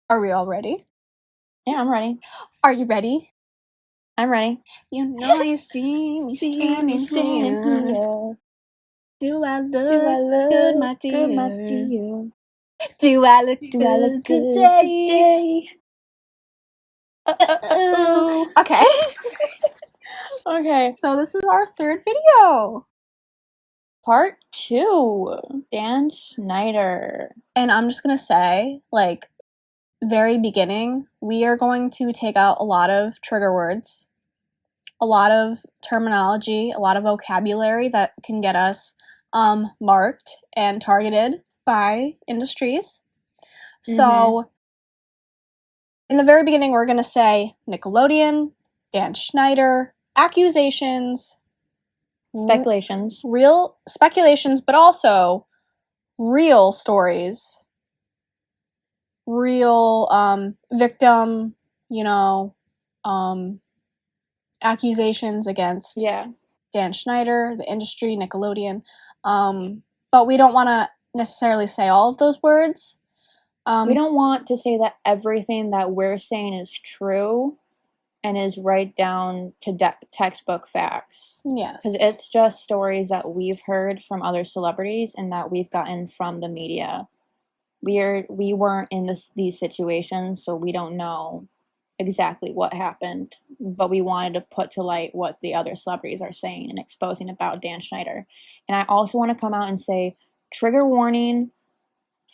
Are we all ready? Yeah, I'm ready. Are you ready? I'm ready. You know you see me standing here. Do I look good, my dear? Do I look good today? Okay. Okay. So this is our third video. Part 2. Dan Schneider. And I'm just gonna say, like, very beginning, we are going to take out a lot of trigger words, a lot of terminology, a lot of vocabulary that can get us marked and targeted by industries. So in the very beginning, we're going to say Nickelodeon, Dan Schneider, accusations, Speculations. real speculations, but also real stories, real victim, accusations against Dan Schneider, the industry, Nickelodeon. But we don't want to necessarily say all of those words. We don't want to say that everything that we're saying is true and is right down to textbook facts. Yes. Because it's just stories that we've heard from other celebrities and that we've gotten from the media. We weren't in these situations, so we don't know exactly what happened, but we wanted to put to light what the other celebrities are saying and exposing about Dan Schneider. And I also want to come out and say, trigger warning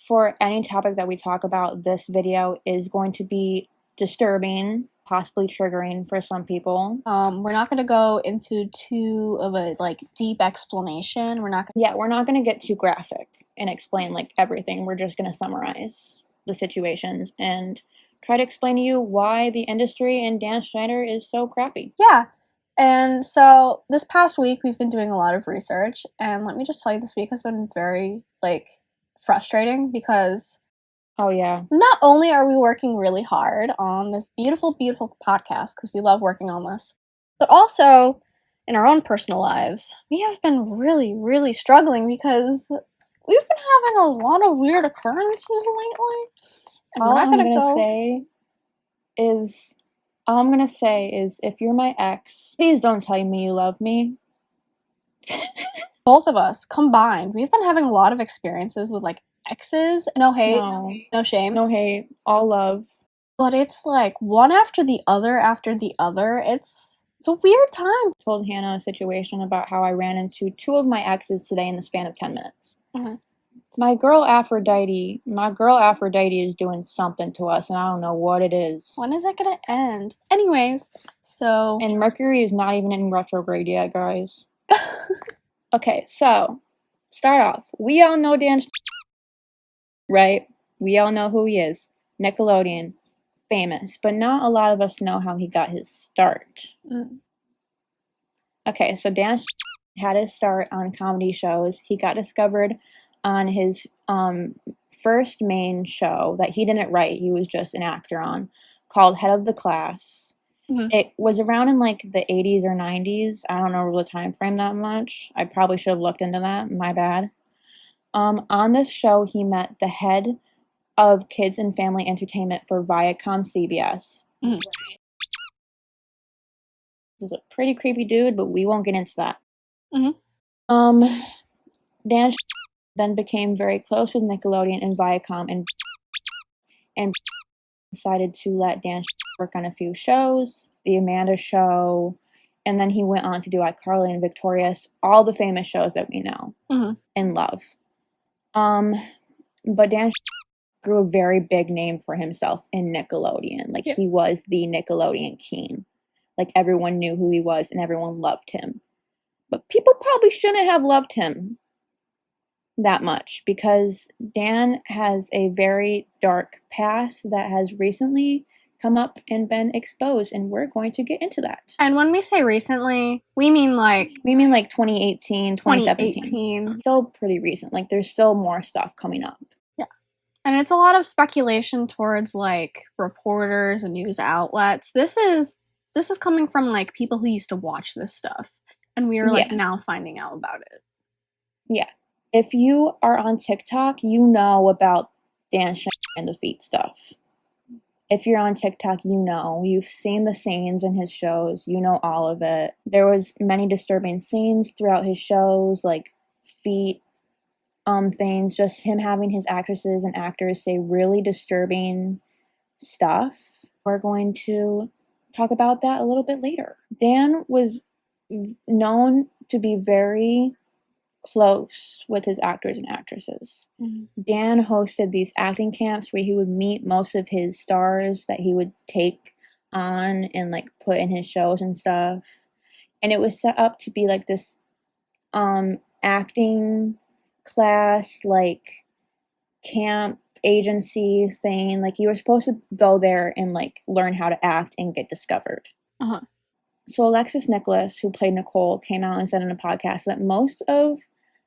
for any topic that we talk about. This video is going to be disturbing, possibly triggering for some people. We're not going to go into too of a deep explanation. We're not going to get too graphic and explain everything. We're just going to summarize the situations and try to explain to you why the industry and Dan Schneider is so crappy. Yeah. And so this past week we've been doing a lot of research, and let me just tell you, this week has been very frustrating because not only are we working really hard on this beautiful podcast because we love working on this, but also in our own personal lives we have been really struggling because we've been having a lot of weird occurrences lately. And all I'm gonna say is if you're my ex, please don't tell me you love me. Both of us combined, we've been having a lot of experiences with exes. No hate, no shame, no hate, all love. But it's one after the other It's a weird time. I told Hannah a situation about how I ran into 2 of my exes today in the span of 10 minutes. My girl Aphrodite is doing something to us, and I don't know what it is. When is it gonna end? Anyways, so... And Mercury is not even in retrograde yet, guys. Okay, so, start off. We all know Dan, right? We all know who he is. Nickelodeon. Famous. But not a lot of us know how he got his start. Okay, so Dan had his start on comedy shows. He got discovered on his first main show that he didn't write. He was just an actor on, called Head of the Class. It was around in the 80s or 90s. I don't know the time frame that much. I probably should have looked into that. My bad. On this show, he met the head of kids and family entertainment for Viacom CBS. This is a pretty creepy dude, but we won't get into that. Dan then became very close with Nickelodeon and Viacom, and decided to let Dan work on a few shows, The Amanda Show, and then he went on to do iCarly and Victorious, all the famous shows that we know and love. But Dan grew a very big name for himself in Nickelodeon. He was the Nickelodeon king. Everyone knew who he was and everyone loved him. But people probably shouldn't have loved him that much because Dan has a very dark past that has recently come up and been exposed, and we're going to get into that. And when we say recently, we mean 2018, 2017. Still pretty recent. There's still more stuff coming up. Yeah. And it's a lot of speculation towards reporters and news outlets. This is coming from people who used to watch this stuff, and we are now finding out about it. Yeah. If you are on TikTok, you know about Dan Schneider and the feet stuff. If you're on TikTok, you know. You've seen the scenes in his shows. You know all of it. There was many disturbing scenes throughout his shows, like feet, things, just him having his actresses and actors say really disturbing stuff. We're going to talk about that a little bit later. Dan was known to be very close with his actors and actresses. Mm-hmm. Dan hosted these acting camps where he would meet most of his stars that he would take on and like put in his shows and stuff. And it was set up to be like this acting class, like camp agency thing. Like you were supposed to go there and like learn how to act and get discovered. Uh-huh. So Alexis Nicholas, who played Nicole, came out and said in a podcast that most of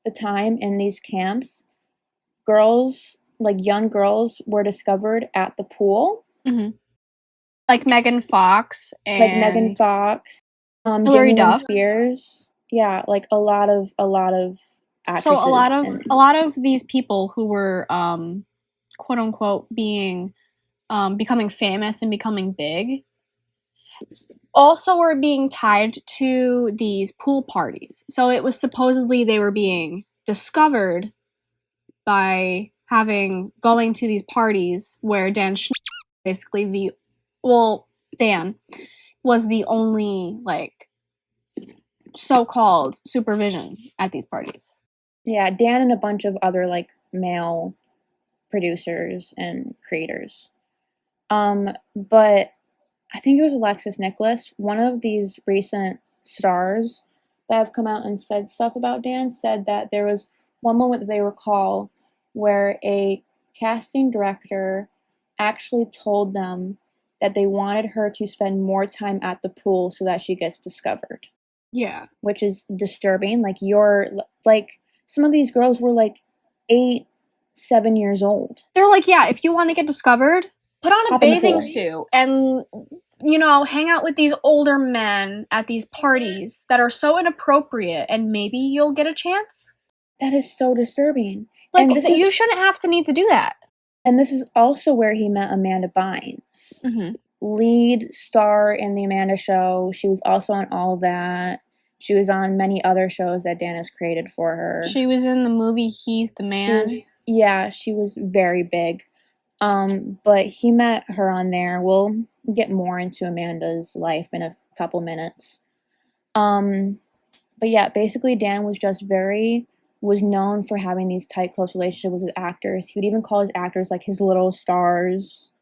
the time in these camps, girls, like young girls, were discovered at the pool. Mm-hmm. Like Megan Fox and Jamielynnspears. Yeah, like a lot of actresses. So a lot of these people who were quote unquote being becoming famous and becoming big also were being tied to these pool parties. So it was supposedly they were being discovered by going to these parties where Dan was the only like so-called supervision at these parties. Yeah, Dan and a bunch of other like male producers and creators. But I think it was Alexis Nicholas, one of these recent stars that have come out and said stuff about Dan, said that there was one moment that they recall where a casting director actually told them that they wanted her to spend more time at the pool so that she gets discovered. Yeah. Which is disturbing. Like some of these girls were like 8, 7 years old. They're like, yeah, if you want to get discovered, put on a bathing suit and, you know, hang out with these older men at these parties that are so inappropriate and maybe you'll get a chance. That is so disturbing. Like, you shouldn't have to need to do that. And this is also where he met Amanda Bynes. Mm-hmm. Lead star in The Amanda Show. She was also on All That. She was on many other shows that Dan has created for her. She was in the movie He's the Man. She was very big. But he met her on there. We'll get more into Amanda's life in a couple minutes. But yeah, basically Dan was known for having these tight, close relationships with his actors. He would even call his actors like his little stars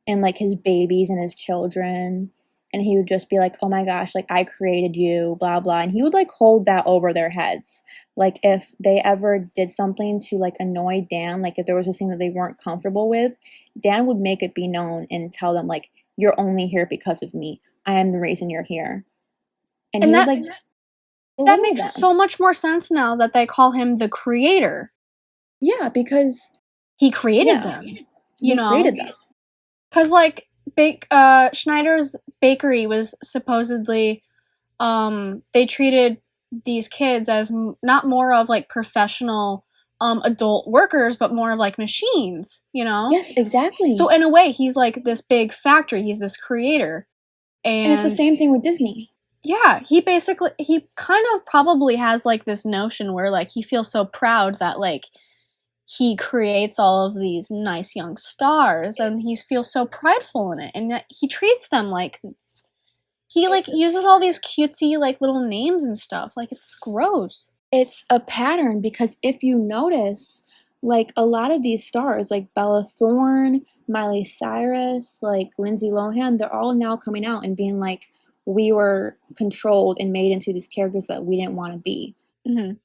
and like his babies and his children. And he would just be like, oh my gosh, like I created you, blah, blah. And he would like hold that over their heads. Like if they ever did something to like annoy Dan, like if there was a thing that they weren't comfortable with, Dan would make it be known and tell them like, you're only here because of me. I am the reason you're here. And he would like... That makes so much more sense now that they call him the creator. Yeah, because... He created them. He created them. Because, like, Schneider's bakery was supposedly... they treated these kids as not more of, like, professional adult workers, but more of, like, machines, you know? Yes, exactly. So, in a way, he's, like, this big factory. He's this creator. And it's the same thing with Disney. Yeah, he kind of probably has, like, this notion where, like, he feels so proud that, like, he creates all of these nice young stars, and he feels so prideful in it, and that he treats them like... He, like, uses all these cutesy, like, little names and stuff. Like, it's gross. It's a pattern, because if you notice, like, a lot of these stars, like Bella Thorne, Miley Cyrus, like, Lindsay Lohan, they're all now coming out and being like, we were controlled and made into these characters that we didn't want to be. Mm-hmm.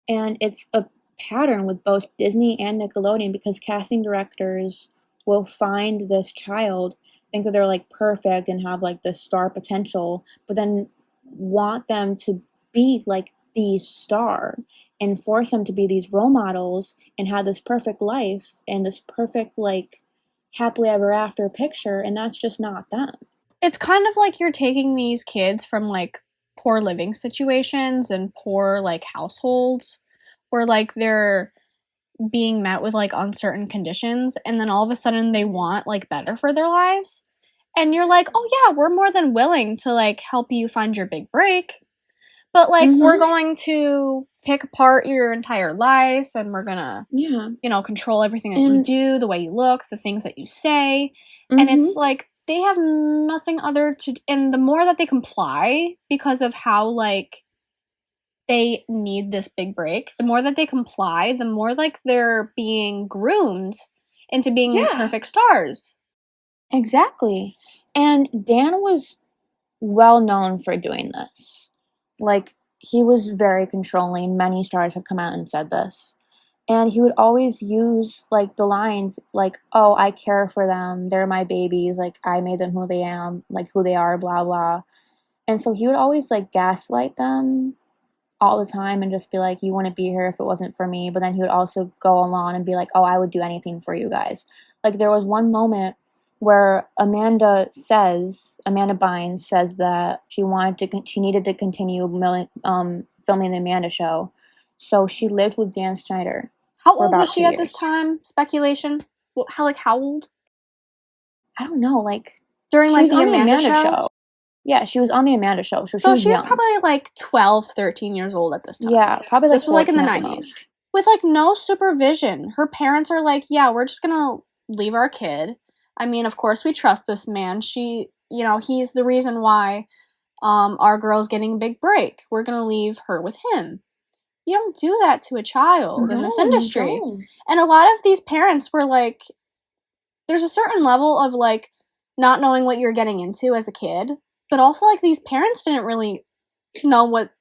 And it's a pattern with both Disney and Nickelodeon, because casting directors will find this child, think that they're like perfect and have like this star potential, but then want them to be like the star and force them to be these role models and have this perfect life and this perfect like happily ever after picture, and that's just not them. It's kind of like you're taking these kids from, like, poor living situations and poor, like, households where, like, they're being met with, like, uncertain conditions, and then all of a sudden they want, like, better for their lives. And you're like, oh, yeah, we're more than willing to, like, help you find your big break. But, like, we're going to pick apart your entire life, and we're gonna, control everything that you do, the way you look, the things that you say. And it's like, they have nothing other to... And the more that they comply, because of how, like, they need this big break, the more that they comply, the more, like, they're being groomed into being these perfect stars. Exactly. And Dan was well known for doing this. Like, he was very controlling. Many stars have come out and said this. And he would always use, like, the lines, like, oh, I care for them. They're my babies. Like, I made them who they are, blah, blah. And so he would always, like, gaslight them all the time and just be like, you wouldn't be here if it wasn't for me. But then he would also go along and be like, oh, I would do anything for you guys. Like, there was one moment where Amanda Bynes says that she needed to continue filming the Amanda Show, so she lived with Dan Schneider. How old was she at this time? Speculation. How old? I don't know. Like, during, like, the Amanda show. Yeah, she was on the Amanda Show, so she was probably, like, 12, 13 years old at this time. Yeah, probably, like, this was, like, in the 90s. With, like, no supervision. Her parents are like, yeah, we're just gonna leave our kid. I mean, of course, we trust this man. He's the reason why our girl's getting a big break. We're going to leave her with him. You don't do that to a child in this industry. And a lot of these parents were like, there's a certain level of, like, not knowing what you're getting into as a kid, but also, like, these parents didn't really know what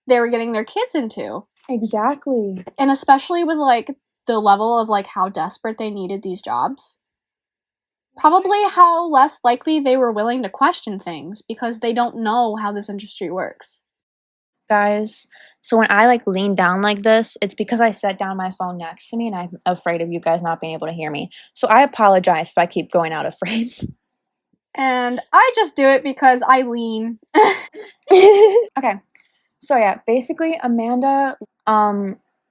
they were getting their kids into. Exactly. And especially with, like, the level of, like, how desperate they needed these jobs. Probably how less likely they were willing to question things because they don't know how this industry works. Guys, so when I, like, lean down like this, it's because I set down my phone next to me and I'm afraid of you guys not being able to hear me. So I apologize if I keep going out of frame. And I just do it because I lean. Okay. So yeah, basically Amanda,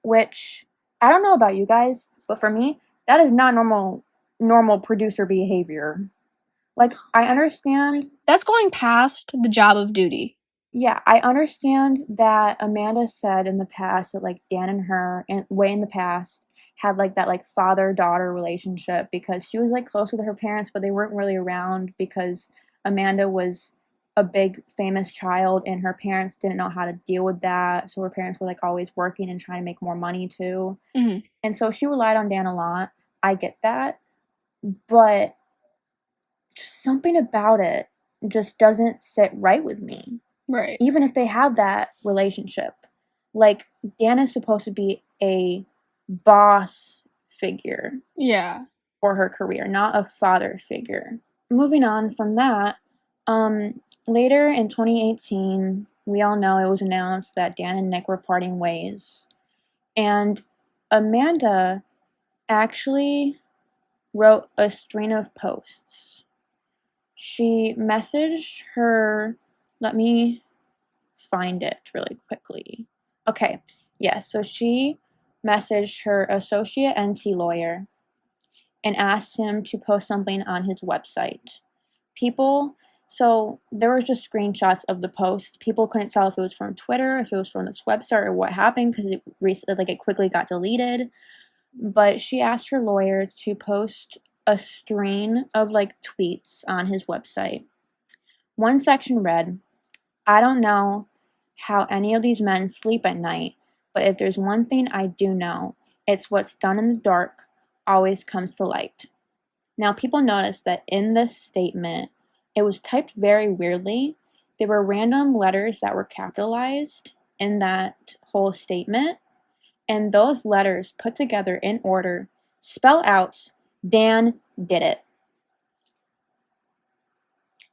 which I don't know about you guys, but for me, that is not normal producer behavior. Like, I understand that's going past the job of duty. Yeah, I understand that Amanda said in the past that, like, Dan and her, way in the past, had, like, that, like, father-daughter relationship because she was, like, close with her parents, but they weren't really around because Amanda was a big famous child and her parents didn't know how to deal with that, so her parents were, like, always working and trying to make more money too. And so she relied on Dan a lot. I get that. But just something about it just doesn't sit right with me. Right. Even if they have that relationship. Like, Dan is supposed to be a boss figure. Yeah. For her career, not a father figure. Moving on from that, later in 2018, we all know it was announced that Dan and Nick were parting ways. And Amanda actually wrote a string of posts. She messaged her, let me find it really quickly. Okay, yes, so she messaged her associate NT lawyer and asked him to post something on his website. So there was just screenshots of the posts. People couldn't tell if it was from Twitter, if it was from this website, or what happened because it quickly got deleted. But she asked her lawyer to post a string of, like, tweets on his website. One section read, "I don't know how any of these men sleep at night, but if there's one thing I do know, it's what's done in the dark always comes to light." Now, people noticed that in this statement, it was typed very weirdly. There were random letters that were capitalized in that whole statement, and those letters put together in order spell out, Dan did it.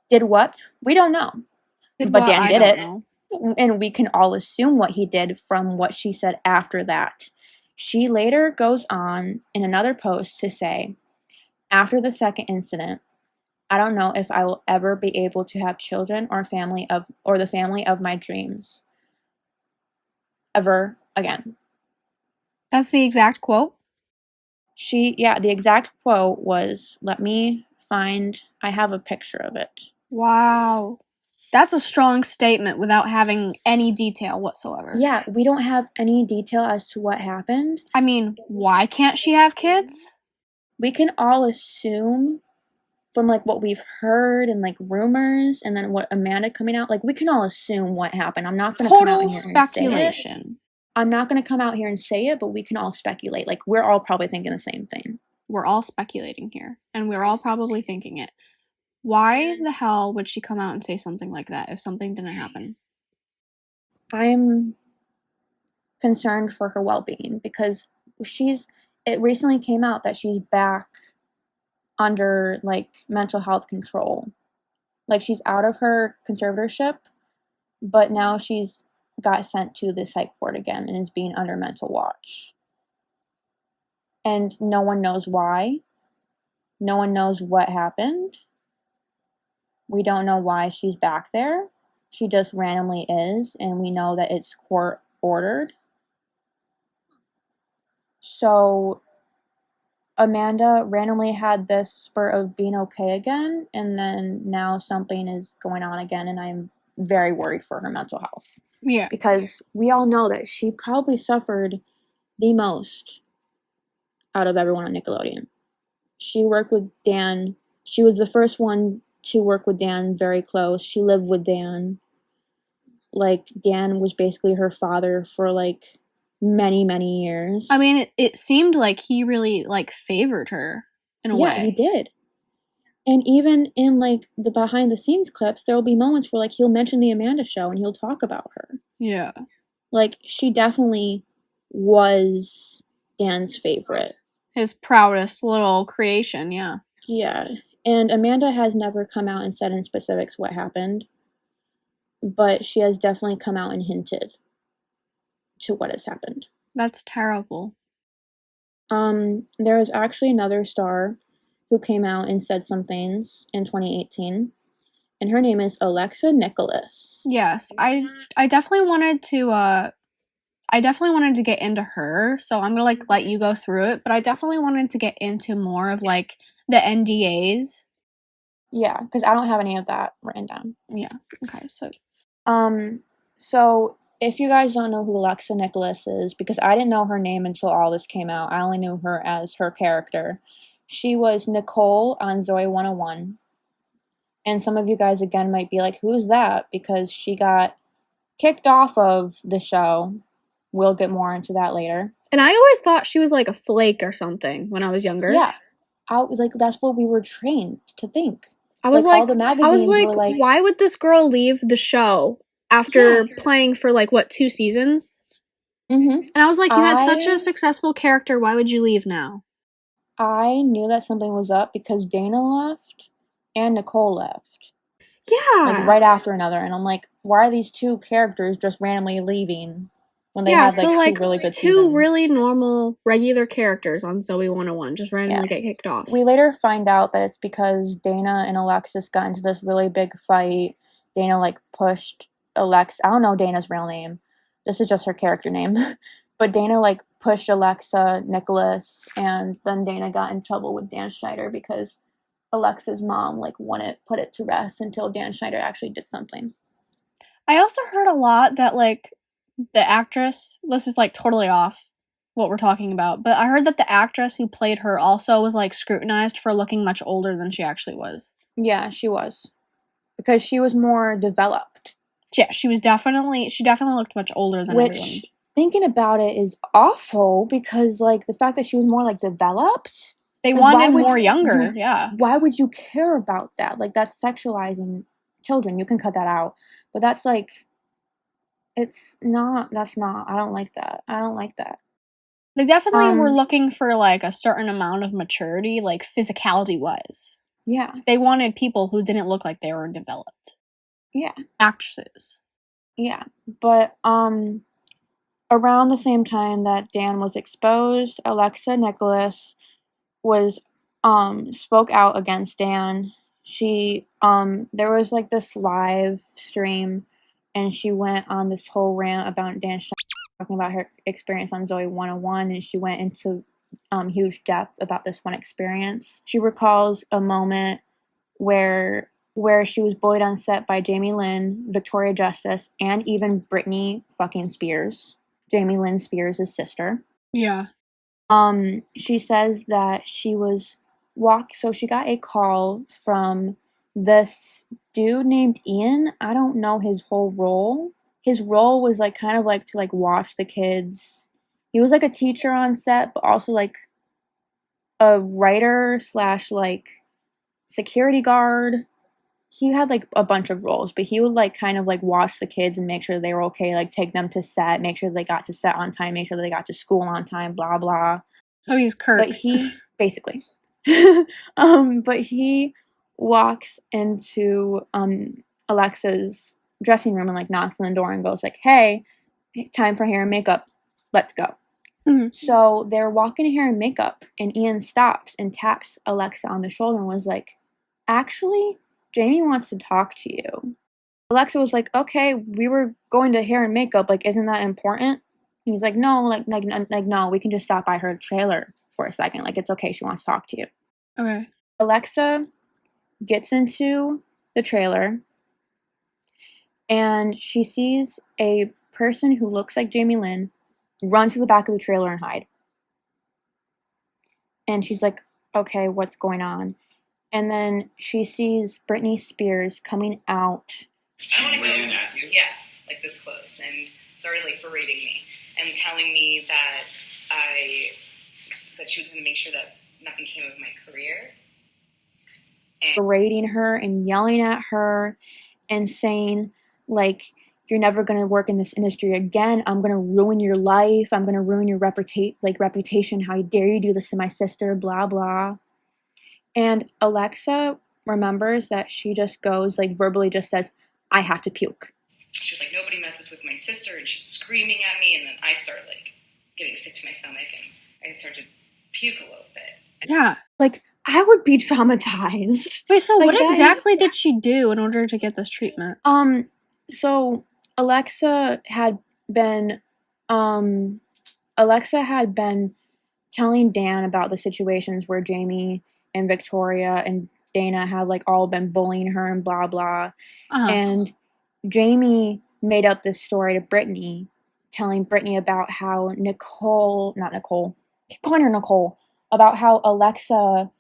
Did what? We don't know. But Dan did it. And we can all assume what he did from what she said after that. She later goes on in another post to say, "After the second incident, I don't know if I will ever be able to have children or the family of my dreams ever again." That's the exact quote? The exact quote was, let me find, I have a picture of it. Wow. That's a strong statement without having any detail whatsoever. Yeah, we don't have any detail as to what happened. I mean, why can't she have kids? We can all assume from, like, what we've heard and, like, rumors, and then what Amanda coming out, like, we can all assume what happened. I'm not going to come out here and say it. Total speculation. I'm not going to come out here and say it, but we can all speculate. Like, we're all probably thinking the same thing. We're all speculating here, and we're all probably thinking it. Why the hell would she come out and say something like that if something didn't happen? I'm concerned for her well-being because it recently came out that she's back under, like, mental health control. Like, she's out of her conservatorship, but now she's got sent to the psych ward again and is being under mental watch. And no one knows why. No one knows what happened. We don't know why she's back there. She just randomly is, and we know that it's court ordered. So Amanda randomly had this spurt of being okay again, and then now something is going on again, and I'm very worried for her mental health. Yeah. Because we all know that she probably suffered the most out of everyone on Nickelodeon. She worked with Dan. She was the first one to work with Dan very close. She lived with Dan. Like, Dan was basically her father for, like, many, many years. I mean, it seemed like he really, like, favored her in a way. Yeah, he did. And even in, like, the behind-the-scenes clips, there will be moments where, like, he'll mention the Amanda Show and he'll talk about her. Yeah. Like, she definitely was Dan's favorite. His proudest little creation, yeah. Yeah. And Amanda has never come out and said in specifics what happened, but she has definitely come out and hinted to what has happened. That's terrible. There was actually another star who came out and said some things in 2018, and her name is Alexa Nicholas. Yes, I definitely wanted to get into her, so I'm gonna, like, let you go through it, but I definitely wanted to get into more of, like, the NDAs. Yeah, because I don't have any of that written down. Yeah, okay, so if you guys don't know who Alexa Nicholas is, because I didn't know her name until all this came out, I only knew her as her character. She was Nicole on Zoey 101. And some of you guys, again, might be like, who's that? Because she got kicked off of the show. We'll get more into that later. And I always thought she was, like, a flake or something when I was younger. Yeah. That's what we were trained to think. I was like, all the magazines were like, why would this girl leave the show after playing for, like, what, 2 seasons? Mm-hmm. And I was like, you had such a successful character, why would you leave now? I knew that something was up because Dana left and Nicole left. Yeah. Like, right after another. And I'm like, why are these two characters just randomly leaving when they had, like, two really good seasons? Two really normal, regular characters on Zoey 101 just randomly get kicked off. We later find out that it's because Dana and Alexis got into this really big fight. Dana, like, pushed Alexa. I don't know Dana's real name. This is just her character name. But Dana, like, pushed Alexa Nicholas, and then Dana got in trouble with Dan Schneider because Alexa's mom, like, wouldn't put it to rest until Dan Schneider actually did something. I also heard a lot that, like, the actress, this is, like, totally off what we're talking about, but I heard that the actress who played her also was, like, scrutinized for looking much older than she actually was. Yeah, she was. Because she was more developed. Yeah, she definitely looked much older than everyone. Thinking about it is awful because, like, the fact that she was more, like, developed. They wanted more younger, yeah. Why would you care about that? Like, that's sexualizing children. You can cut that out. But that's, like, I don't like that. They definitely were looking for, like, a certain amount of maturity, like, physicality-wise. Yeah. They wanted people who didn't look like they were developed. Yeah. Actresses. Yeah. But, around the same time that Dan was exposed, Alexa Nicholas was, spoke out against Dan. She, there was, like, this live stream, and she went on this whole rant about Dan Schneider, talking about her experience on Zoey 101, and she went into huge depth about this one experience. She recalls a moment where she was bullied on set by Jamie Lynn, Victoria Justice, and even Britney fucking Spears, Jamielynn Spears' sister. Yeah. She says that she was so she got a call from this dude named Ian. I don't know his whole role. His role was like kind of like to like watch the kids. He was like a teacher on set, but also like a writer / like security guard. He had like a bunch of roles, but he would like kind of like watch the kids and make sure they were okay, like take them to set, make sure they got to set on time, make sure they got to school on time, blah blah. So he's Kirk. But he basically but he walks into Alexa's dressing room and like knocks on the door and goes like, "Hey, time for hair and makeup. Let's go." Mm-hmm. So they're walking to hair and makeup, and Ian stops and taps Alexa on the shoulder and was like, "Actually, Jamie wants to talk to you." Alexa was like, "Okay, we were going to hair and makeup. Like, isn't that important?" He's like, "No, like, no, we can just stop by her trailer for a second. Like, it's okay. She wants to talk to you." Okay. Alexa gets into the trailer, and she sees a person who looks like Jamie Lynn run to the back of the trailer and hide. And she's like, "Okay, what's going on?" And then she sees Britney Spears coming out. I want to go, yeah, like this close, and started like berating me and telling me that she was going to make sure that nothing came of my career. And berating her and yelling at her and saying, like, "You're never going to work in this industry again. I'm going to ruin your life. I'm going to ruin your reputation. How dare you do this to my sister, blah, blah." And Alexa remembers that she just goes, like, verbally just says, "I have to puke." She was like, "Nobody messes with my sister," and she's screaming at me, and then I start, like, getting sick to my stomach, and I start to puke a little bit. Yeah. Like, I would be traumatized. Wait, so like, what exactly did she do in order to get this treatment? So Alexa had been telling Dan about the situations where Jamie and Victoria and Dana had like all been bullying her and blah blah. And Jamie made up this story to Brittany, telling Brittany about how keep calling her Nicole, about how Alexa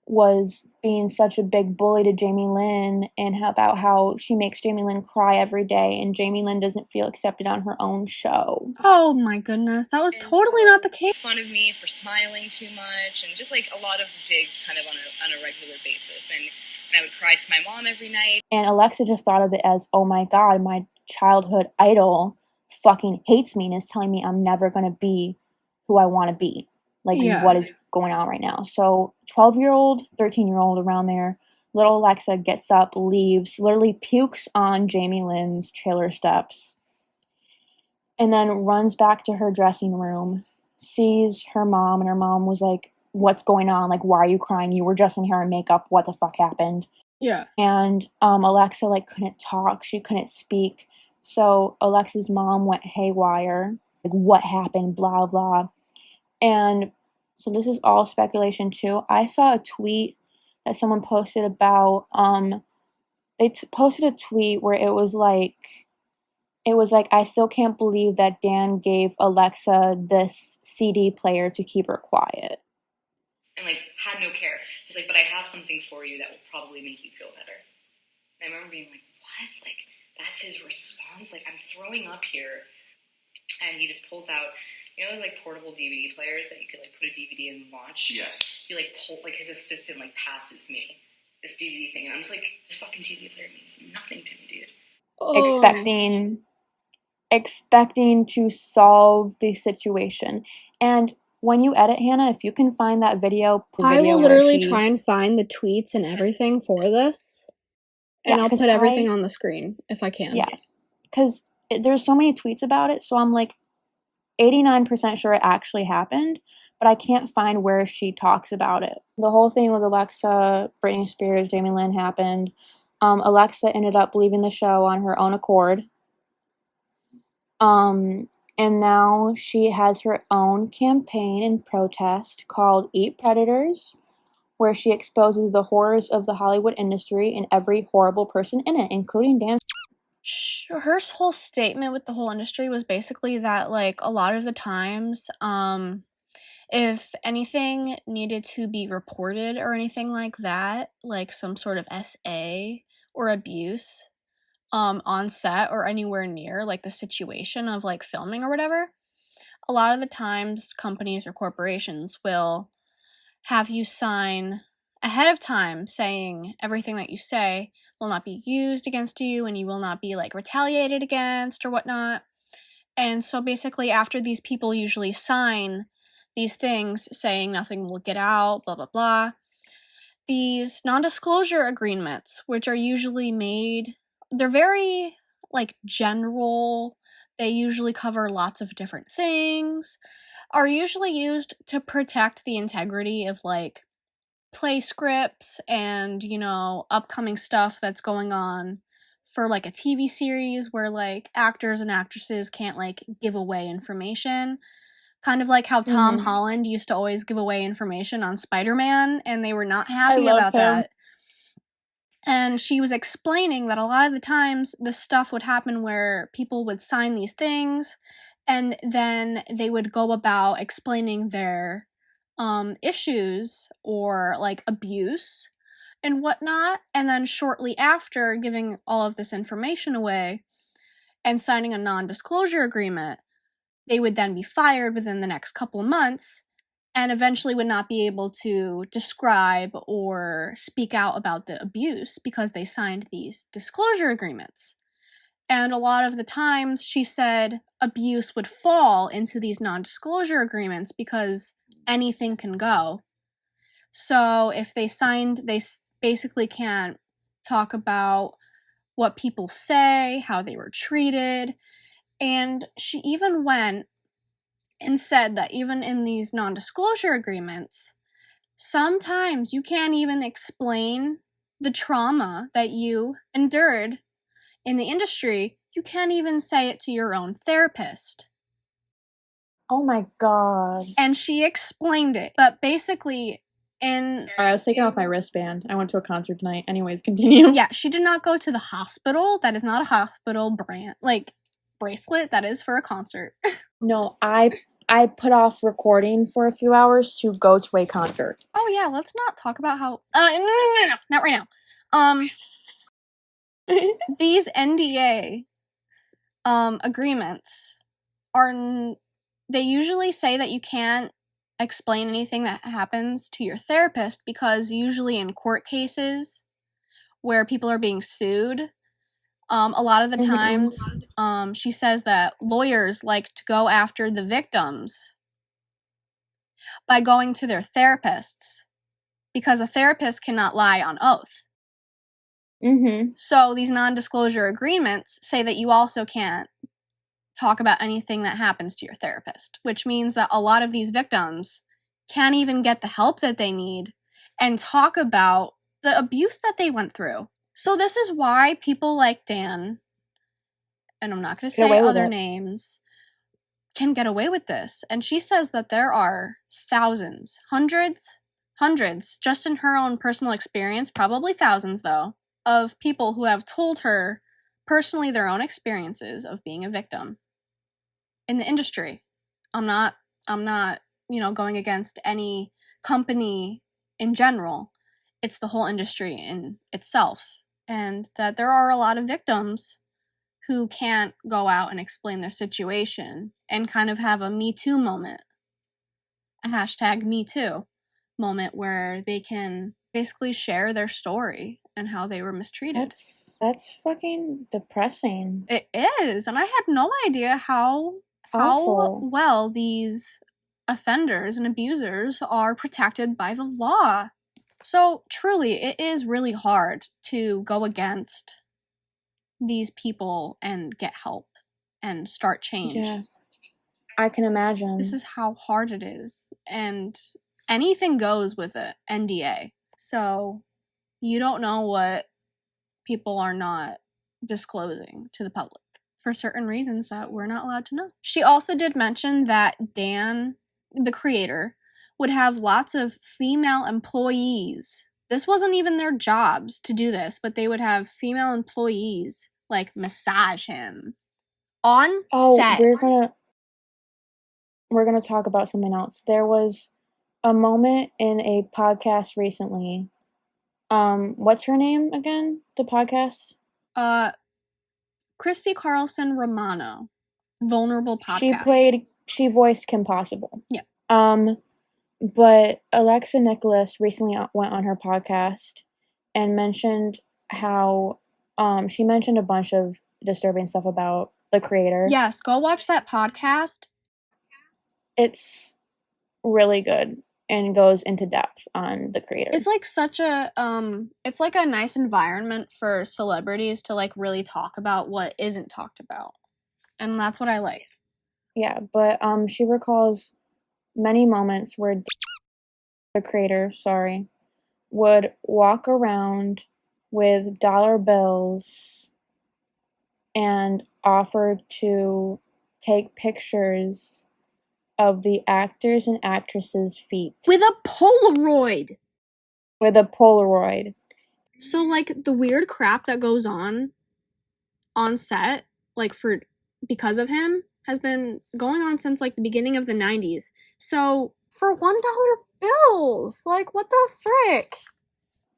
was being such a big bully to Jamie Lynn, and about how she makes Jamie Lynn cry every day, and Jamie Lynn doesn't feel accepted on her own show. Oh my goodness, that was totally not the case. Fun of me for smiling too much, and just like a lot of digs kind of on a regular basis, and I would cry to my mom every night. And Alexa just thought of it as, oh my god, my childhood idol fucking hates me and is telling me I'm never gonna be who I want to be. Like, what is going on right now? So 12-year-old, 13-year-old, around there, little Alexa gets up, leaves, literally pukes on Jamie Lynn's trailer steps, and then runs back to her dressing room, sees her mom, and her mom was like, "What's going on? Like, why are you crying? You were just in hair and makeup. What the fuck happened?" Yeah. And Alexa, like, couldn't talk. She couldn't speak. So Alexa's mom went haywire. Like, what happened? Blah, blah. And so this is all speculation too. I saw a tweet that someone posted about, they posted a tweet where it was like, "I still can't believe that Dan gave Alexa this CD player to keep her quiet." And like, had no care. He's like, "But I have something for you that will probably make you feel better." And I remember being like, what? Like, that's his response? Like, I'm throwing up here. And he just pulls out, you know those like portable DVD players that you could like put a DVD in and watch? Yes. He like his assistant like passes me this DVD thing, and I'm just like, this fucking DVD player means nothing to me, dude. Oh. Expecting to solve the situation. And when you edit, Hannah, if you can find that video, I will literally try and find the tweets and everything for this, and I'll put everything on the screen if I can. Yeah, because there's so many tweets about it, so I'm like 89% sure it actually happened, but I can't find where she talks about it. The whole thing with Alexa, Britney Spears, Jamie Lynn happened. Alexa ended up leaving the show on her own accord. And now she has her own campaign and protest called Eat Predators, where she exposes the horrors of the Hollywood industry and every horrible person in it, including Dan. Her whole statement with the whole industry was basically that, like, a lot of the times, if anything needed to be reported or anything like that, like some sort of SA or abuse, on set or anywhere near, like, the situation of, like, filming or whatever, a lot of the times companies or corporations will have you sign ahead of time saying everything that you say will not be used against you and you will not be, like, retaliated against or whatnot. And so basically after these people usually sign these things saying nothing will get out, blah, blah, blah, these non-disclosure agreements, which are usually made, they're very, like, general, they usually cover lots of different things, are usually used to protect the integrity of, like, play scripts and, you know, upcoming stuff that's going on for, like, a TV series where, like, actors and actresses can't, like, give away information. Kind of like how Tom Holland used to always give away information on Spider-Man, and they were not happy about that. And she was explaining that a lot of the times this stuff would happen where people would sign these things, and then they would go about explaining their issues or, like, abuse and whatnot, and then shortly after giving all of this information away and signing a non-disclosure agreement, they would then be fired within the next couple of months and eventually would not be able to describe or speak out about the abuse because they signed these disclosure agreements. And a lot of the times, she said abuse would fall into these non-disclosure agreements because anything can go. So if they signed, they basically can't talk about what people say, how they were treated. And she even went and said that even in these non-disclosure agreements, sometimes you can't even explain the trauma that you endured in the industry. You can't even say it to your own therapist. Oh my god. And she explained it. But basically, I was taking off my wristband. I went to a concert tonight. Anyways, continue. Yeah, she did not go to the hospital. That is not a hospital brand, like, bracelet. That is for a concert. No, I put off recording for a few hours to go to a concert. Oh yeah, let's not talk about how. No, not right now. These NDA agreements are. They usually say that you can't explain anything that happens to your therapist because usually in court cases where people are being sued, a lot of the times, she says that lawyers like to go after the victims by going to their therapists because a therapist cannot lie on oath. So these non-disclosure agreements say that you also can't talk about anything that happens to your therapist, which means that a lot of these victims can't even get the help that they need and talk about the abuse that they went through. So this is why people like Dan, and I'm not going to say other names, can get away with this. And she says that there are thousands, hundreds, just in her own personal experience, probably thousands though, of people who have told her personally their own experiences of being a victim in the industry. I'm not, going against any company in general. It's the whole industry in itself. And that there are a lot of victims who can't go out and explain their situation and kind of have a Me Too moment, a hashtag Me Too moment where they can basically share their story and how they were mistreated. That's fucking depressing. It is, and I had no idea how well these offenders and abusers are protected by the law. So truly, it is really hard to go against these people and get help and start change. Yeah, I can imagine. This is how hard it is, and anything goes with an NDA. So you don't know what people are not disclosing to the public. for certain reasons that we're not allowed to know. She also did mention that Dan, the creator, would have lots of female employees. This wasn't even their jobs to do this, but they would have female employees, like, massage him on set. We're gonna talk about something else. There was a moment in a podcast recently. What's her name again? The podcast? Christy Carlson Romano. Vulnerable Podcast. She voiced Kim Possible. Yeah. But Alexa Nicholas recently went on her podcast and mentioned how she mentioned a bunch of disturbing stuff about the creator. Yes, go watch that podcast. It's really good and goes into depth on the creator. It's like such a it's like a nice environment for celebrities to like really talk about what isn't talked about. And that's what I like. Yeah, but she recalls many moments where the creator, would walk around with dollar bills and offer to take pictures of the actors and actresses' feet. With a Polaroid! So, like, the weird crap that goes on set, like, because of him, has been going on since, like, the beginning of the 90s. So, for $1 bills, like, what the frick?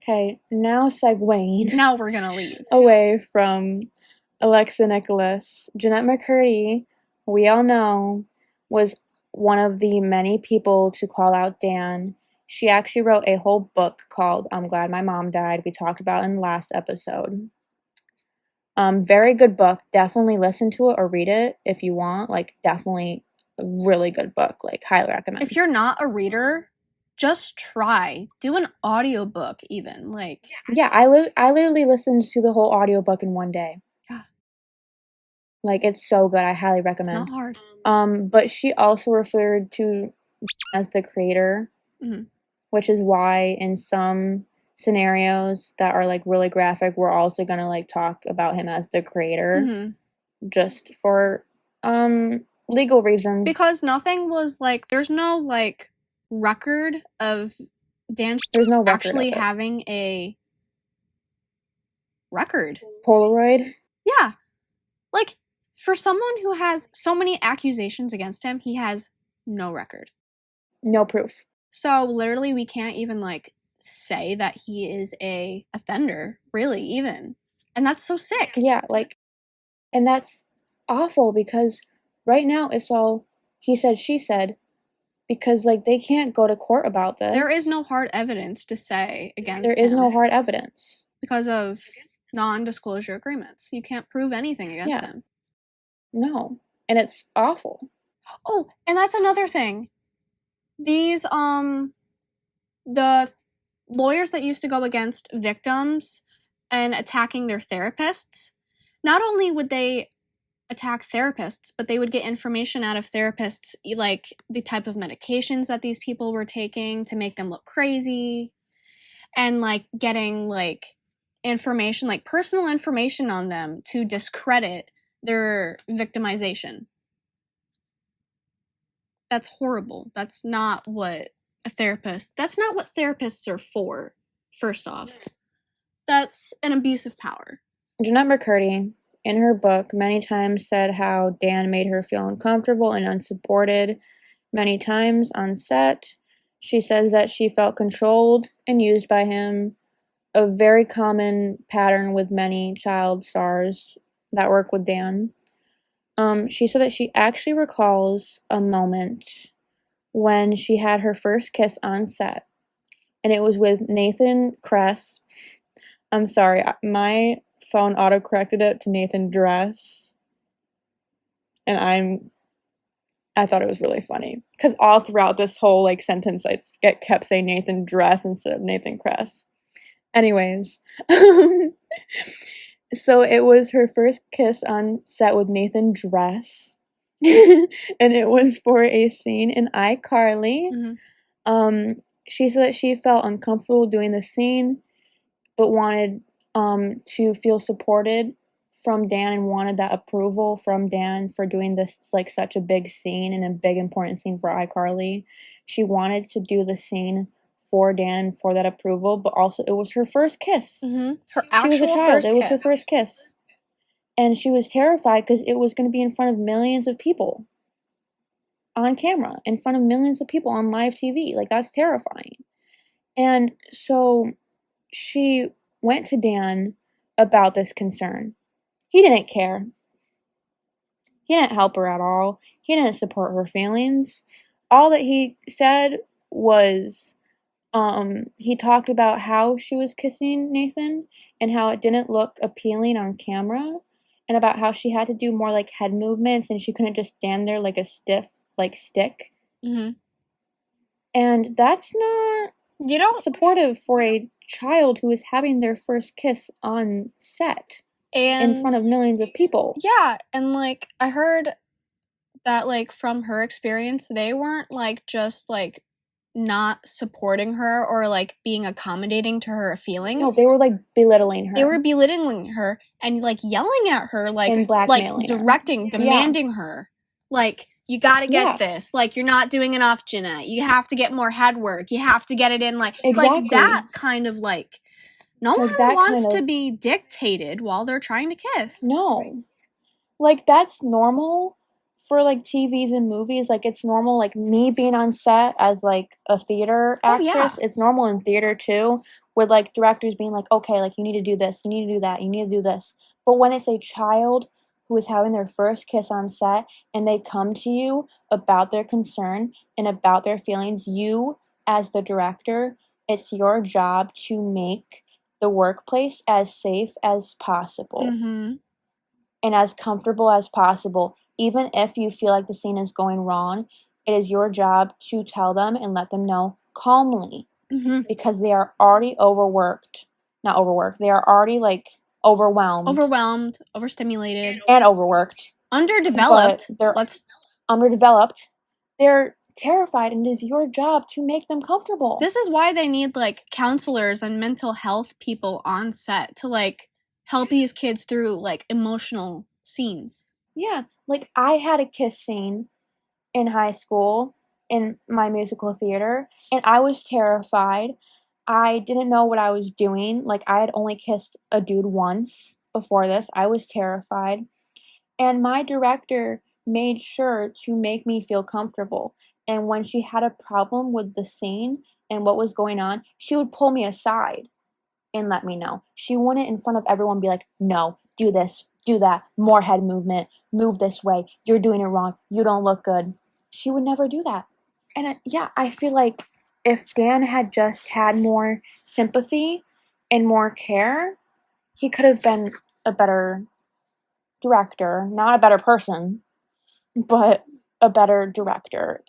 Okay, now segueing. Now we're gonna leave. Away from Alexa Nicholas. Jeanette McCurdy, we all know, was one of the many people to call out Dan. She actually wrote a whole book called I'm Glad My Mom Died. We talked about in the last episode. Very good book. Definitely listen to it or read it if you want. Like, definitely a really good book. Like, highly recommend. If you're not a reader, just try. Do an audiobook even. Like, yeah, I literally listened to the whole audiobook in one day. Yeah. Like, it's so good. I highly recommend. It's not hard. But she also referred to as the creator, which is why in some scenarios that are like really graphic, we're also gonna like talk about him as the creator, just for legal reasons. Because nothing was like, there's no like record of Dan. There's no record actually having a record. Polaroid. Yeah, like for someone who has so many accusations against him, he has no record, no proof. So literally, we can't even like say that he is a offender, really, even. And that's so sick. Yeah, like, and that's awful because right now it's all he said, she said, because like they can't go to court about this. There is no hard evidence to say against him. There is no hard evidence. Because of non-disclosure agreements. You can't prove anything against him. No. And it's awful. Oh, and that's another thing. These, the lawyers that used to go against victims and attacking their therapists, not only would they attack therapists, but they would get information out of therapists, like the type of medications that these people were taking to make them look crazy, and like getting like information, like personal information on them to discredit their victimization. That's horrible. That's not what therapists are for, first off. That's an abuse of power. Jeanette McCurdy, in her book, many times said how Dan made her feel uncomfortable and unsupported many times on set. She says that she felt controlled and used by him, a very common pattern with many child stars that work with Dan. She said that she actually recalls a moment when she had her first kiss on set, and it was with Nathan Kress. I'm sorry, my phone auto-corrected it to Nathan Dress, and I thought it was really funny, because all throughout this whole, like, sentence, I kept saying Nathan Dress instead of Nathan Kress. Anyways, so it was her first kiss on set with Nathan Dress, and it was for a scene in iCarly. She said that she felt uncomfortable doing the scene, but wanted to feel supported from Dan and wanted that approval from Dan for doing this, like, such a big scene and a big important scene for iCarly. She wanted to do the scene for Dan for that approval, but also it was her first kiss. Her actual She was a child. first It was kiss. her first kiss. And she was terrified because it was going to be in front of millions of people on camera, in front of millions of people on live TV. Like, that's terrifying. And so she went to Dan about this concern. He didn't care. He didn't help her at all. He didn't support her feelings. All that he said was, he talked about how she was kissing Nathan and how it didn't look appealing on camera, and about how she had to do more, like, head movements and she couldn't just stand there like a stiff, like, stick. And that's not supportive for a child who is having their first kiss on set in front of millions of people. Yeah, and, like, I heard that, like, from her experience, they weren't, like, just, like, not supporting her or, like, being accommodating to her feelings. No, they were, like, belittling her. They were belittling her and, like, yelling at her, like, and blackmailing like directing, her. demanding her. Like, you gotta get this. Like, you're not doing enough, Jeanette. You have to get more head work. You have to get it in, like, like that kind of, like, no one wants to be dictated while they're trying to kiss. No. Like, that's normal for, like, TVs and movies. Like, it's normal, like, me being on set as, like, a theater actress. It's normal in theater, too, with, like, directors being like, okay, like, you need to do this, you need to do that, you need to do this. But when it's a child who is having their first kiss on set and they come to you about their concern and about their feelings, you, as the director, it's your job to make the workplace as safe as possible and as comfortable as possible. Even if you feel like the scene is going wrong, it is your job to tell them and let them know calmly, because they are already overworked. Not overworked. They are already, like, overwhelmed, overstimulated, and overworked. Underdeveloped. They're underdeveloped. They're terrified, and it is your job to make them comfortable. This is why they need, like, counselors and mental health people on set to, like, help these kids through, like, emotional scenes. Yeah, like, I had a kiss scene in high school in my musical theater, and I was terrified. I didn't know what I was doing. Like, I had only kissed a dude once before this. I was terrified. And my director made sure to make me feel comfortable. And when she had a problem with the scene and what was going on, she would pull me aside and let me know. She wouldn't in front of everyone be like, no, do this, do that, more head movement, move this way, you're doing it wrong, you don't look good. She would never do that. And I feel like if Dan had just had more sympathy and more care, he could have been a better director. Not a better person, but a better director.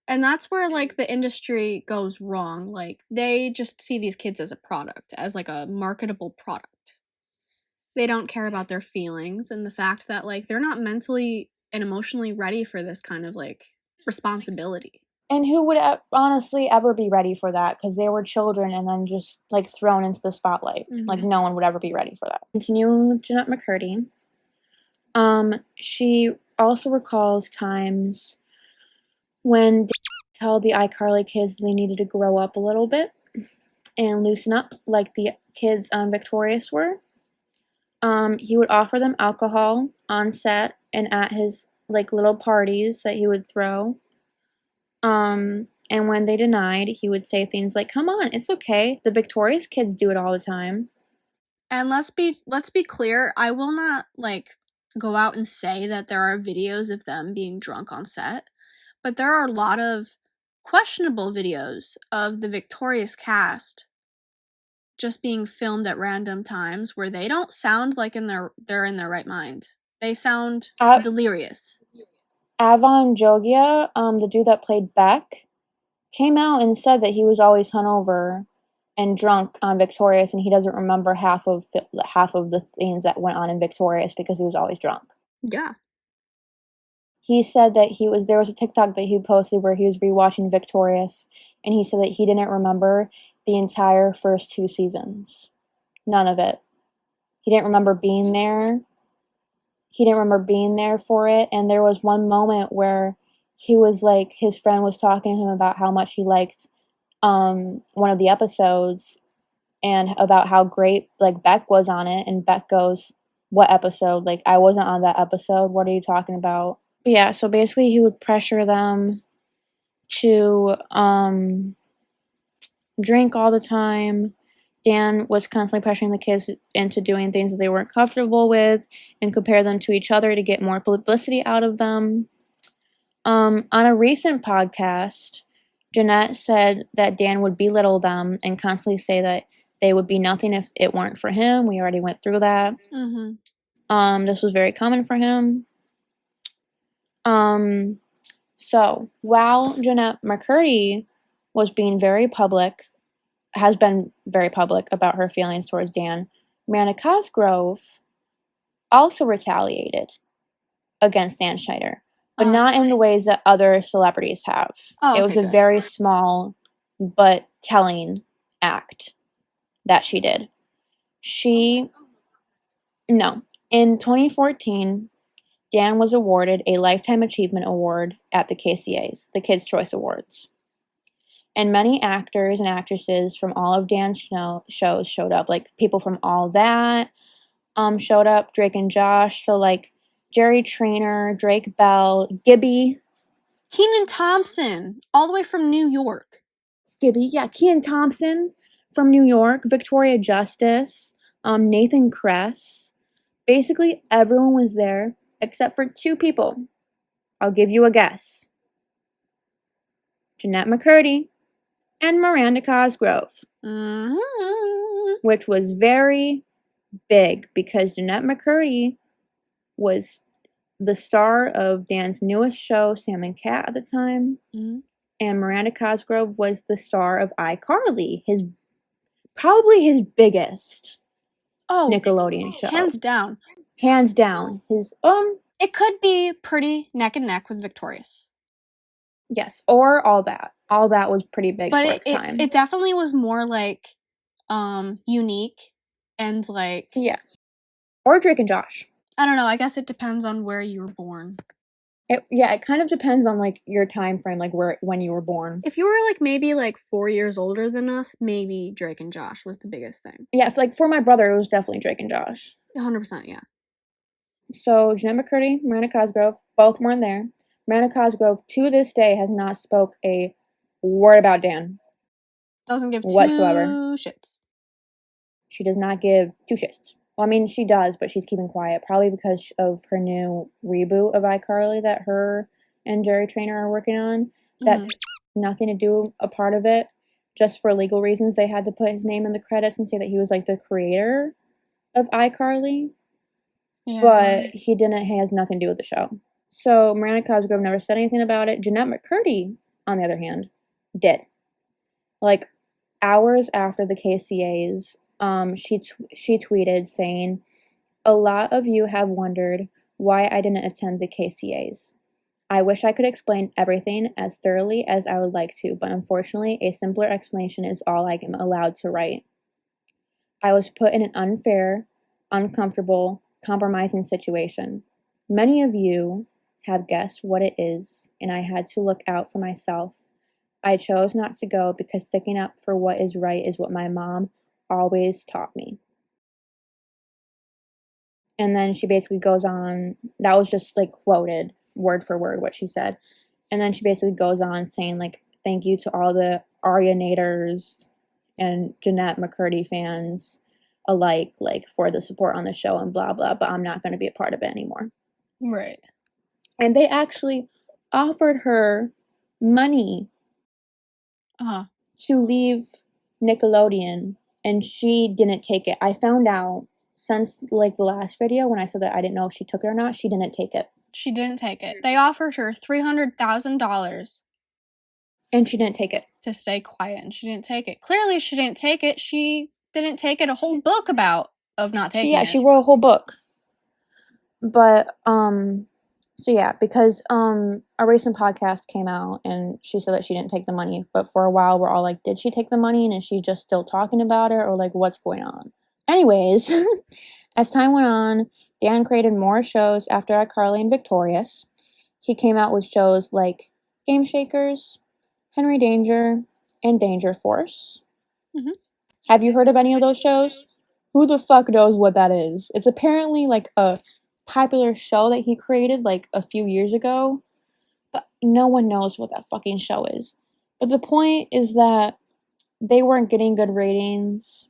And that's where, like, the industry goes wrong. Like, they just see these kids as a product, as, like, a marketable product. They don't care about their feelings and the fact that, like, they're not mentally and emotionally ready for this kind of, like, responsibility. And who would honestly ever be ready for that? Because they were children and then just, like, thrown into the spotlight. Like, no one would ever be ready for that. Continuing with Jeanette McCurdy. She also recalls times when they tell the iCarly kids they needed to grow up a little bit and loosen up like the kids on Victorious were. He would offer them alcohol on set and at his, like, little parties that he would throw. And when they denied, he would say things like, come on, it's okay. The Victorious kids do it all the time. And let's be clear, I will not, like, go out and say that there are videos of them being drunk on set, but there are a lot of questionable videos of the Victorious cast just being filmed at random times where they don't sound like they're in their right mind. They sound delirious. Avon Jogia, the dude that played Beck, came out and said that he was always hungover and drunk on Victorious, and he doesn't remember half of the things that went on in Victorious because he was always drunk. Yeah. He said that there was a TikTok that he posted where he was rewatching Victorious, and he said that he didn't remember the entire first 2 seasons. None of it. He didn't remember being there. He didn't remember being there for it. And there was one moment where he was like, his friend was talking to him about how much he liked one of the episodes and about how great like Beck was on it. And Beck goes, what episode? Like, I wasn't on that episode. What are you talking about? But yeah, so basically he would pressure them to drink all the time. Dan was constantly pressuring the kids into doing things that they weren't comfortable with and compare them to each other to get more publicity out of them. On a recent podcast, Jeanette said that Dan would belittle them and constantly say that they would be nothing if it weren't for him. We already went through that. Mm-hmm. This was very common for him. So while Jeanette McCurdy was being very public, has been very public about her feelings towards Dan, Miranda Cosgrove also retaliated against Dan Schneider, but not in the ways that other celebrities have. Oh, it was a very small but telling act that she did. In 2014, Dan was awarded a Lifetime Achievement Award at the KCAs, the Kids' Choice Awards. And many actors and actresses from all of Dan's shows showed up. Like, people from All That showed up, Drake and Josh. So, like, Jerry Trainer, Drake Bell, Gibby. Kenan Thompson, all the way from New York. Gibby, yeah. Kenan Thompson from New York. Victoria Justice. Nathan Kress. Basically, everyone was there except for two people. I'll give you a guess. Jeanette McCurdy and Miranda Cosgrove, which was very big because Jeanette McCurdy was the star of Dan's newest show, Sam and Cat, at the time, and Miranda Cosgrove was the star of iCarly, probably his biggest Nickelodeon show, hands down. His it could be pretty neck and neck with Victorious. Yes, or All That. All That was pretty big for its time. It definitely was more like unique and like, yeah. Or Drake and Josh. I don't know. I guess it depends on where you were born. It kind of depends on like your time frame, like when you were born. If you were like maybe like 4 years older than us, maybe Drake and Josh was the biggest thing. Yeah, for my brother, it was definitely Drake and Josh. 100%, yeah. So Jeanette McCurdy, Miranda Cosgrove, both weren't there. Miranda Cosgrove, to this day, has not spoke a word about Dan. Doesn't give whatsoever. 2 shits. She does not give 2 shits. Well, I mean, she does, but she's keeping quiet. Probably because of her new reboot of iCarly that her and Jerry Trainer are working on. That nothing to do a part of it. Just for legal reasons, they had to put his name in the credits and say that he was like the creator of iCarly. Yeah. But he has nothing to do with the show. So Miranda Cosgrove never said anything about it. Jeanette McCurdy, on the other hand, did. Like, hours after the KCAs, she tweeted saying, "A lot of you have wondered why I didn't attend the KCAs. I wish I could explain everything as thoroughly as I would like to, but unfortunately, a simpler explanation is all I am allowed to write. I was put in an unfair, uncomfortable, compromising situation. Many of you have guessed what it is, and I had to look out for myself. I chose not to go because sticking up for what is right is what my mom always taught me." And then she basically goes on, that was just like quoted word for word what she said. And then she basically goes on saying like, thank you to all the Aryaniators and Jeanette McCurdy fans alike, like for the support on the show and blah, blah, but I'm not going to be a part of it anymore. Right. And they actually offered her money to leave Nickelodeon, and she didn't take it. I found out since like the last video when I said that I didn't know if she took it or not, she didn't take it. She didn't take it. They offered her $300,000. And she didn't take it. To stay quiet, and she didn't take it. Clearly she didn't take it. She didn't take it. A whole book of not taking it. She wrote a whole book. But, so yeah, because a recent podcast came out and she said that she didn't take the money, but for a while we're all like, did she take the money and is she just still talking about it, or like what's going on? Anyways, As time went on, Dan created more shows after iCarly and Victorious. He came out with shows like Game Shakers, Henry Danger, and Danger Force. Mm-hmm. Have you heard of any of those shows? Who the fuck knows what that is? It's apparently like a popular show that he created like a few years ago, but no one knows what that fucking show is. But the point is that they weren't getting good ratings.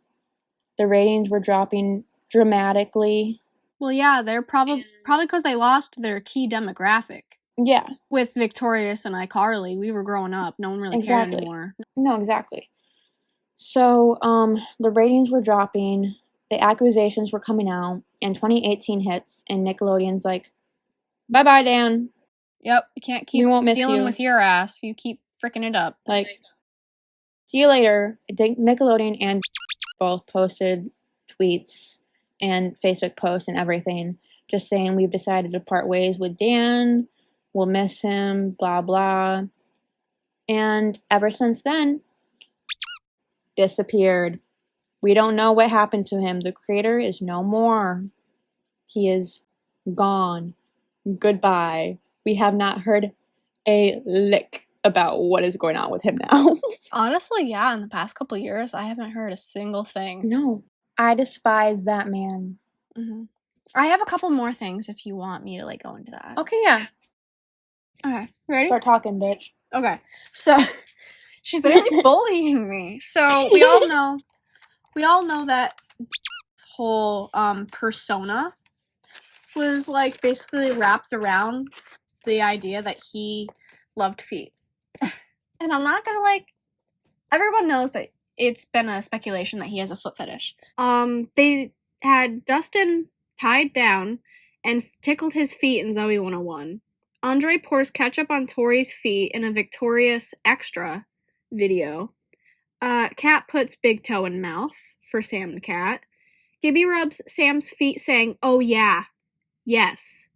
The ratings were dropping dramatically. Well, yeah, they're probably because they lost their key demographic. Yeah. With Victorious and iCarly, we were growing up. No one really cared anymore. No, exactly. So, the ratings were dropping, the accusations were coming out, and 2018 hits, and Nickelodeon's like, bye-bye, Dan. Yep, you can't keep dealing with your ass. You keep freaking it up. Like, see you later. I think Nickelodeon and both posted tweets and Facebook posts and everything, just saying we've decided to part ways with Dan, we'll miss him, blah, blah. And ever since then, disappeared. We don't know what happened to him. The creator is no more. He is gone. Goodbye. We have not heard a lick about what is going on with him now. Honestly, yeah, in the past couple years, I haven't heard a single thing. No. I despise that man. Mm-hmm. I have a couple more things if you want me to, like, go into that. Okay, yeah. Okay, ready? Start talking, bitch. Okay, so she's literally bullying me. So we all know that whole persona was like basically wrapped around the idea that he loved feet. And I'm not gonna everyone knows that it's been a speculation that he has a foot fetish. They had Dustin tied down and tickled his feet in Zoe 101. Andre pours ketchup on Tori's feet in a Victorious Extra video. Kat puts big toe in mouth for Sam and Kat. Gibby rubs Sam's feet saying, "Oh yeah, yes,"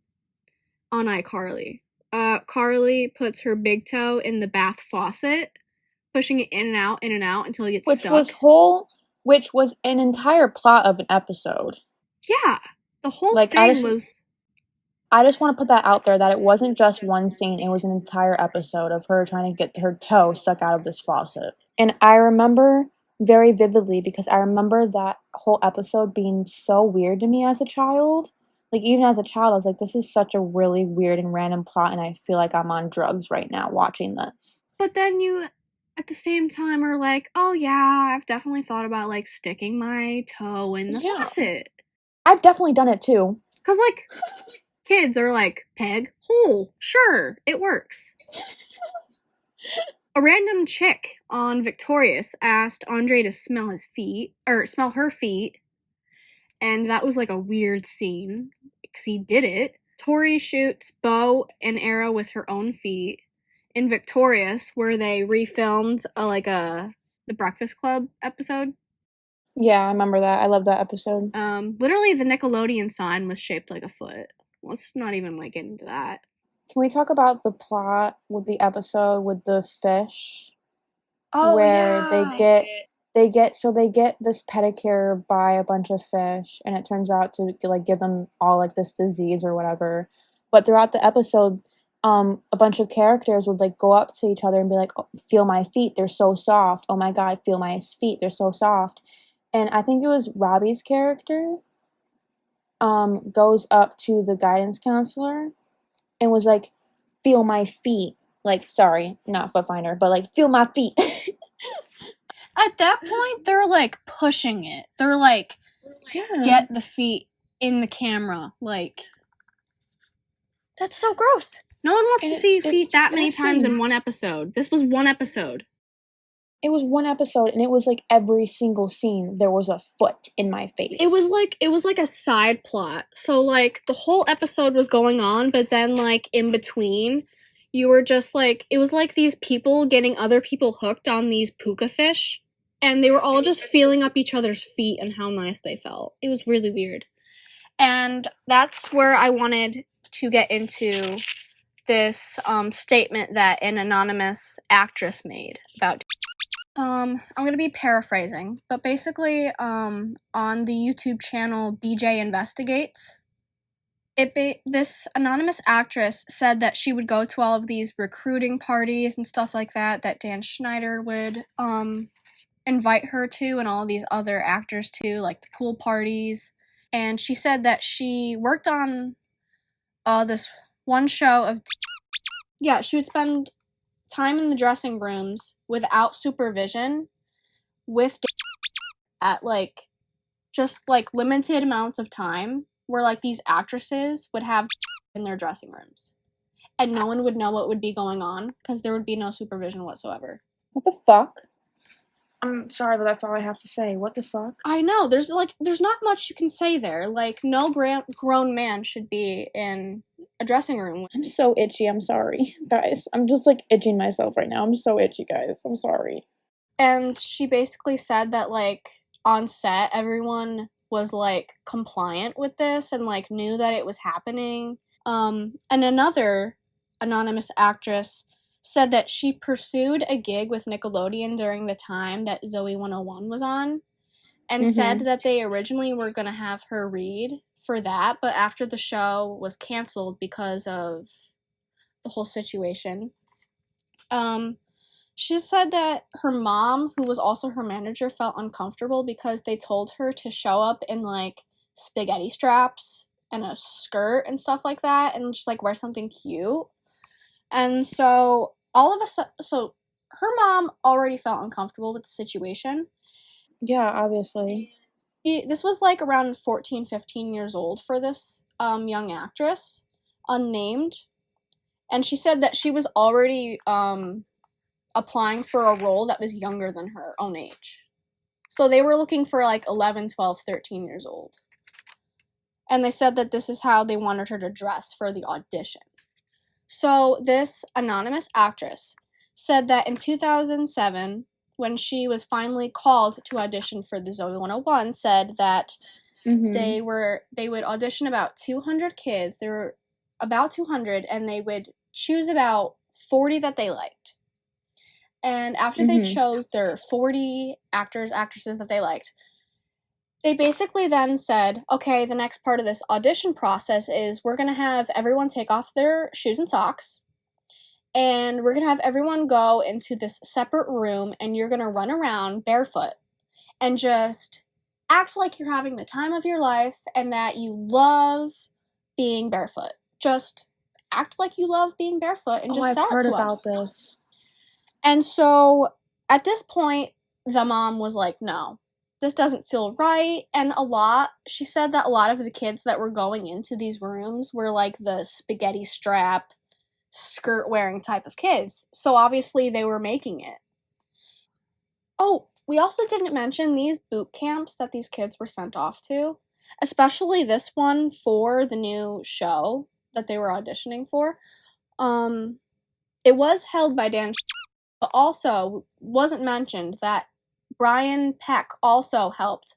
on iCarly. Carly puts her big toe in the bath faucet, pushing it in and out until it gets stuck. Which was an entire plot of an episode. Yeah, the whole thing was... I just want to put that out there, that it wasn't just one scene, it was an entire episode of her trying to get her toe stuck out of this faucet. And I remember very vividly, because I remember that whole episode being so weird to me as a child. Like, even as a child, I was like, this is such a really weird and random plot, and I feel like I'm on drugs right now watching this. But then you, at the same time, are like, oh yeah, I've definitely thought about, like, sticking my toe in the faucet. I've definitely done it, too. Because, like... kids are like, peg, hole, sure, it works. A random chick on Victorious asked Andre to smell her feet, and that was like a weird scene, because he did it. Tori shoots bow and arrow with her own feet. In Victorious, where they refilmed the Breakfast Club episode. Yeah, I remember that. I love that episode. Literally the Nickelodeon sign was shaped like a foot. Let's not even get into that. Can we talk about the plot with the episode with the fish? Oh, where yeah. they get this pedicure by a bunch of fish, and it turns out to give them all this disease or whatever. But throughout the episode, a bunch of characters would go up to each other and be like, oh, feel my feet, they're so soft. Oh my god, feel my feet, they're so soft. And I think it was Robbie's character goes up to the guidance counselor and was like, feel my feet. Sorry, not foot finder, but feel my feet. At that point, they're pushing it. They're get the feet in the camera. That's so gross. No one wants to see feet that many times in one episode. This was one episode. It was one episode, and it was every single scene there was a foot in my face. It was like a side plot. So the whole episode was going on, but then in between, you were just it was these people getting other people hooked on these puka fish, and they were all just feeling up each other's feet and how nice they felt. It was really weird. And that's where I wanted to get into this statement that an anonymous actress made about I'm gonna be paraphrasing, but basically, on the YouTube channel BJ Investigates, this anonymous actress said that she would go to all of these recruiting parties and stuff like that Dan Schneider would invite her to, and all of these other actors too, like the pool parties. And she said that she worked on this one show of she would spend time in the dressing rooms without supervision with at like just like limited amounts of time, where like these actresses would have in their dressing rooms and no one would know what would be going on because there would be no supervision whatsoever. What the fuck? I'm sorry, but that's all I have to say. What the fuck? I know, there's not much you can say there. Like, no grown man should be in a dressing room. I'm so itchy, I'm sorry, guys. I'm just like itching myself right now. I'm so itchy, guys. I'm sorry. And she basically said that, like, on set, everyone was, like, compliant with this and, like, knew that it was happening. And another anonymous actress said that she pursued a gig with Nickelodeon during the time that Zoe 101 was on, and said that they originally were going to have her read for that, but after the show was canceled because of the whole situation, she said that her mom, who was also her manager, felt uncomfortable because they told her to show up in, like, spaghetti straps and a skirt and stuff like that, and just, like, wear something cute. And so so her mom already felt uncomfortable with the situation. Yeah, obviously. This was, like, around 14, 15 years old for this young actress, unnamed. And she said that she was already applying for a role that was younger than her own age. So they were looking for, like, 11, 12, 13 years old. And they said that this is how they wanted her to dress for the audition. So this anonymous actress said that in 2007, when she was finally called to audition for the Zoe 101, said that they would audition about 200 kids. There were about 200, and they would choose about 40 that they liked. And after they chose their 40 actors, actresses that they liked, they basically then said, okay, the next part of this audition process is we're going to have everyone take off their shoes and socks, and we're going to have everyone go into this separate room, and you're going to run around barefoot and just act like you're having the time of your life and that you love being barefoot. Just act like you love being barefoot and just sell it to us. I've heard about this. And so at this point, the mom was like, no, this doesn't feel right. And she said that a lot of the kids that were going into these rooms were like the spaghetti strap, skirt wearing type of kids. So obviously they were making it. Oh, we also didn't mention these boot camps that these kids were sent off to, especially this one for the new show that they were auditioning for. It was held by Dan, but also wasn't mentioned that Brian Peck also helped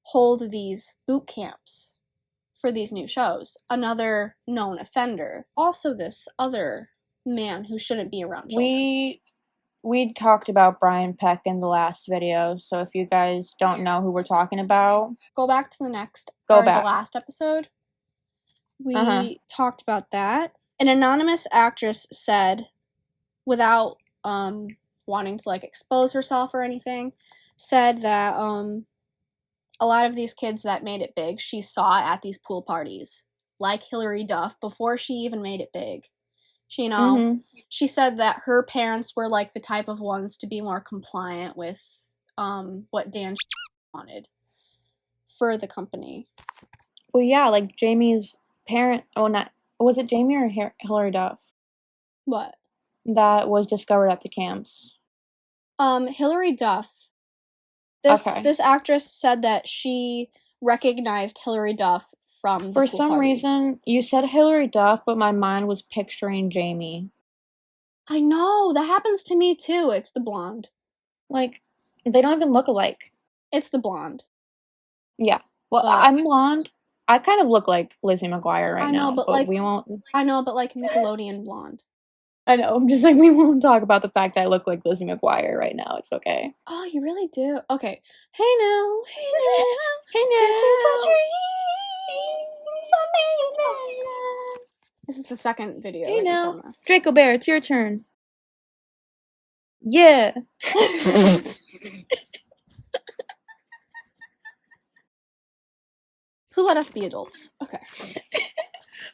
hold these boot camps for these new shows. Another known offender. Also this other man who shouldn't be around children. We talked about Brian Peck in the last video, so if you guys don't know who we're talking about, go back to the last episode. We talked about that. An anonymous actress said, without wanting to, like, expose herself or anything, said that a lot of these kids that made it big, she saw at these pool parties, like Hilary Duff, before she even made it big. She said that her parents were, like, the type of ones to be more compliant with what Dan wanted for the company. Well, yeah, like Jamie's parent. Oh, not was it Jamie or Hilary Duff? What? That was discovered at the camps. Hilary Duff. This actress said that she recognized Hilary Duff from the For pool some parties. reason, you said Hilary Duff, but my mind was picturing Jamie. I know, that happens to me too. It's the blonde. Like, they don't even look alike. It's the blonde. Yeah. Well, I'm blonde. I kind of look like Lizzie McGuire right now, but like, we won't. I know, but like Nickelodeon blonde. I know. I'm just like, we won't talk about the fact that I look like Lizzie McGuire right now. It's okay. Oh, you really do? Okay. Hey now. Hey now. This is what you're eating. This is the second video Hey that now. you filmed this. Draco Bear, it's your turn. Yeah. Who let us be adults? Okay.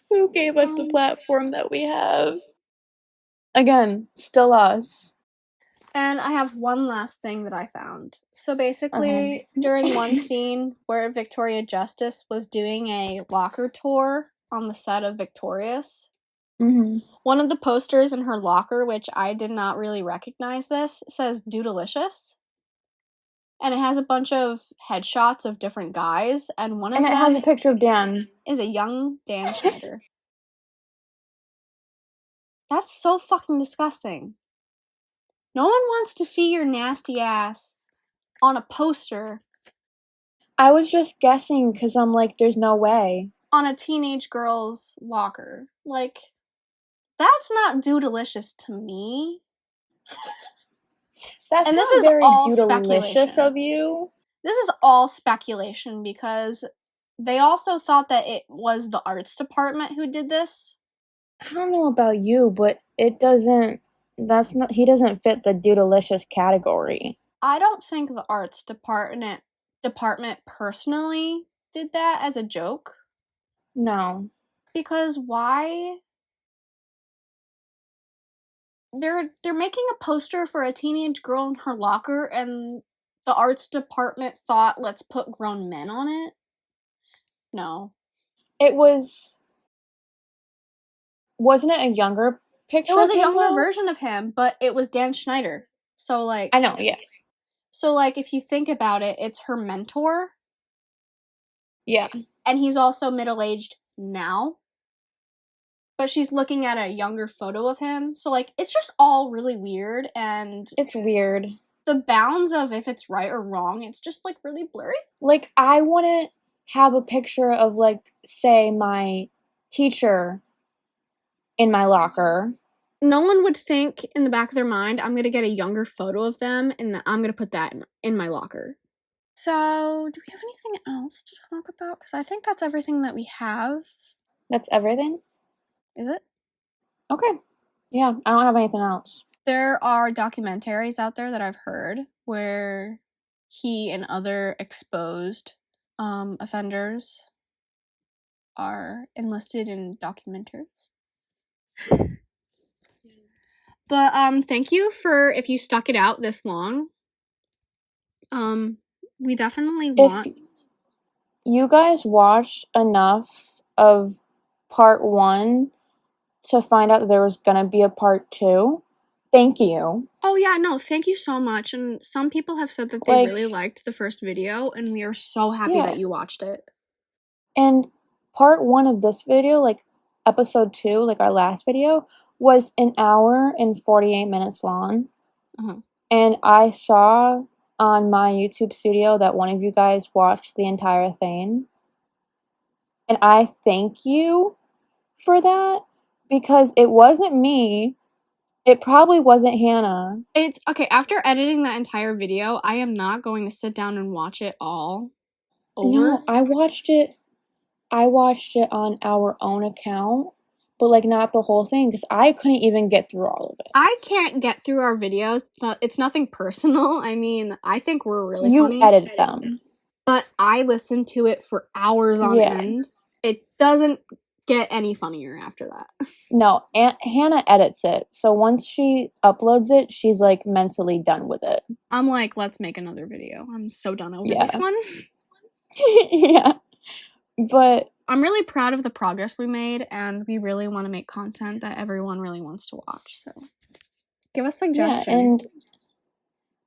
Who gave us the platform that we have? Again, still us. And I have one last thing that I found. So basically, during one scene where Victoria Justice was doing a locker tour on the set of Victorious, one of the posters in her locker, which I did not really recognize this, says Doodalicious. And it has a bunch of headshots of different guys, and one of them has a picture of Dan. Is a young Dan Schneider. That's so fucking disgusting. No one wants to see your nasty ass on a poster. I was just guessing because I'm like, there's no way. On a teenage girl's locker. Like, that's not Doodalicious to me. That's and not this is very all Doodalicious of you. This is all speculation because they also thought that it was the arts department who did this. I don't know about you, but it doesn't. He doesn't fit the Doodalicious category. I don't think the arts department personally did that as a joke. No. Because why? They're making a poster for a teenage girl in her locker, and the arts department thought, let's put grown men on it? No. Wasn't it a younger picture? It was a younger version of him, but it was Dan Schneider. So, like... I know, yeah. So, like, if you think about it, it's her mentor. Yeah. And he's also middle-aged now. But she's looking at a younger photo of him. So, like, it's just all really weird, and... It's weird. The bounds of if it's right or wrong, it's just, like, really blurry. Like, I wouldn't have a picture of, like, say, my teacher in my locker. No one would think in the back of their mind, I'm going to get a younger photo of them, and I'm going to put that in my locker. So, do we have anything else to talk about? Because I think that's everything that we have. That's everything? Is it? Okay. Yeah, I don't have anything else. There are documentaries out there that I've heard where he and other exposed offenders are enlisted in documentaries. But thank you for if you stuck it out this long. We definitely want. If you guys watched enough of part 1 to find out that there was gonna be a part 2, thank you. Oh yeah, no, thank you so much. And some people have said that they really liked the first video, and we are so happy that you watched it. And part 1 of this video, like episode 2, like our last video, was 1 hour and 48 minutes long. And I saw on my YouTube studio that one of you guys watched the entire thing. And I thank you for that, because it wasn't me. It probably wasn't Hannah. It's okay. After editing that entire video, I am not going to sit down and watch it all over. No, I watched it on our own account, but like not the whole thing, because I couldn't even get through all of it. I can't get through our videos. It's nothing personal. I mean, I think we're really funny. You edit them. But I listened to it for hours on end. It doesn't get any funnier after that. No, Hannah edits it. So once she uploads it, she's like mentally done with it. I'm like, let's make another video. I'm so done over this one. Yeah. But I'm really proud of the progress we made, and we really want to make content that everyone really wants to watch. So give us suggestions. Yeah, and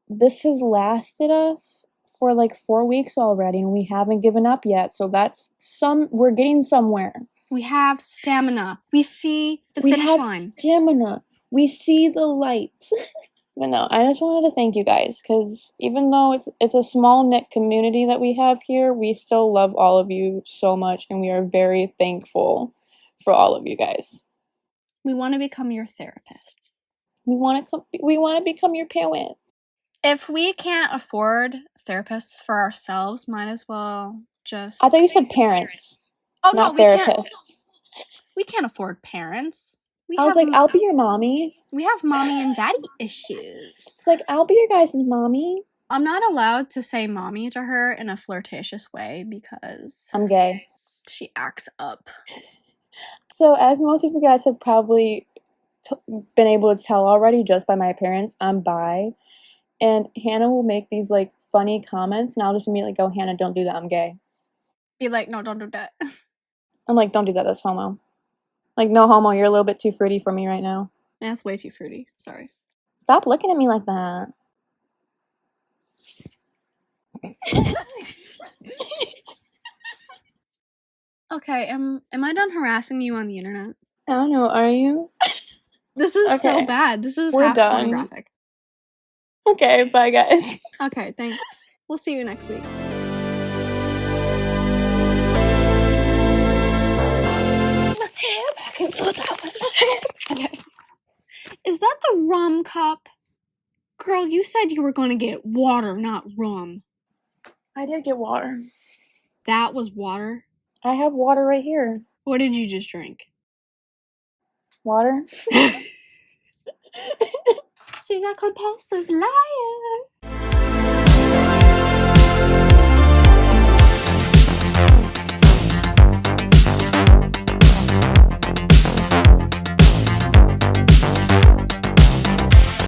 this has lasted us for like 4 weeks already, and we haven't given up yet. So we're getting somewhere. We have stamina. We see the finish line. Stamina. We see the light. But no, I just wanted to thank you guys, because even though it's a small knit community that we have here, we still love all of you so much, and we are very thankful for all of you guys. We want to become your therapists. We want to become your parent. If we can't afford therapists for ourselves, might as well just... I thought you said parents. Oh, not no, therapists. We can't afford parents. I was like, I'll be your mommy. We have mommy and daddy issues. It's like, I'll be your guys' mommy. I'm not allowed to say mommy to her in a flirtatious way because... I'm gay. She acts up. So, as most of you guys have probably been able to tell already just by my appearance, I'm bi. And Hannah will make these, like, funny comments, and I'll just immediately go, Hannah, don't do that, I'm gay. Be like, no, don't do that. I'm like, don't do that, that's homo. Like, no homo, you're a little bit too fruity for me right now. That's way too fruity. Sorry. Stop looking at me like that. Okay, am I done harassing you on the internet? I don't know, are you? This is so bad. This is half pornographic. Okay, bye guys. Okay, thanks. We'll see you next week. Okay. Is that the rum cup? Girl, you said you were going to get water, not rum. I did get water. That was water? I have water right here. What did you just drink? Water? She's a compulsive liar.